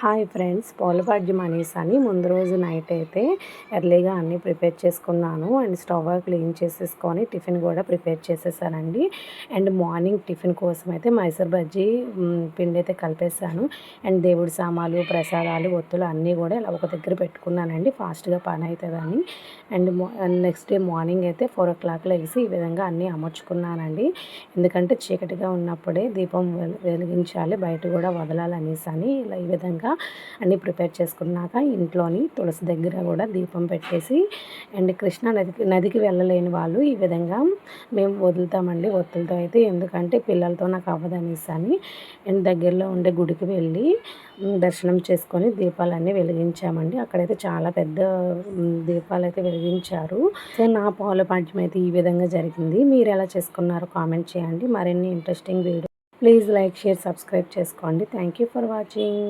Hi friends, పాలపాడ్యం అనేసి ముందు రోజు నైట్ అయితే ఎర్లీగా అన్నీ ప్రిపేర్ చేసుకున్నాను. అండ్ స్టవ్ క్లీన్ చేసేసుకొని టిఫిన్ కూడా ప్రిపేర్ చేసేసానండి. అండ్ మార్నింగ్ టిఫిన్ కోసం అయితే మైసూర్ బజ్జీ పిండి అయితే కలిపేసాను. అండ్ దేవుడి సామాలు, ప్రసాదాలు, ఒత్తులు అన్నీ కూడా ఇలా ఒక దగ్గర పెట్టుకున్నానండి, ఫాస్ట్గా పని అవుతుందని. అండ్ నెక్స్ట్ డే మార్నింగ్ అయితే 4 o'clock లెగిసి ఈ విధంగా అన్నీ అమర్చుకున్నానండి. ఎందుకంటే చీకటిగా ఉన్నప్పుడే దీపం వెలిగించాలి, బయట కూడా వదలాలనేసి ఇలా ఈ విధంగా అన్నీ ప్రిపేర్ చేసుకున్నాక ఇంట్లోని తులసి దగ్గర కూడా దీపం పెట్టేసి, అండ్ కృష్ణా నదికి వెళ్ళలేని వాళ్ళు ఈ విధంగా మేము వదులుతామండి ఒత్తులతో అయితే. ఎందుకంటే పిల్లలతో నాకు అవ్వదనేసి అండ్ దగ్గరలో ఉండే గుడికి వెళ్ళి దర్శనం చేసుకొని దీపాలన్నీ వెలిగించామండి. అక్కడైతే చాలా పెద్ద దీపాలు అయితే వెలిగించారు. సో నా పాలపాడ్యం అయితే ఈ విధంగా జరిగింది. మీరు ఎలా చేసుకున్నారో కామెంట్ చేయండి. మరిన్ని interesting video please like, share, subscribe చేసుకోండి. Thank you for watching.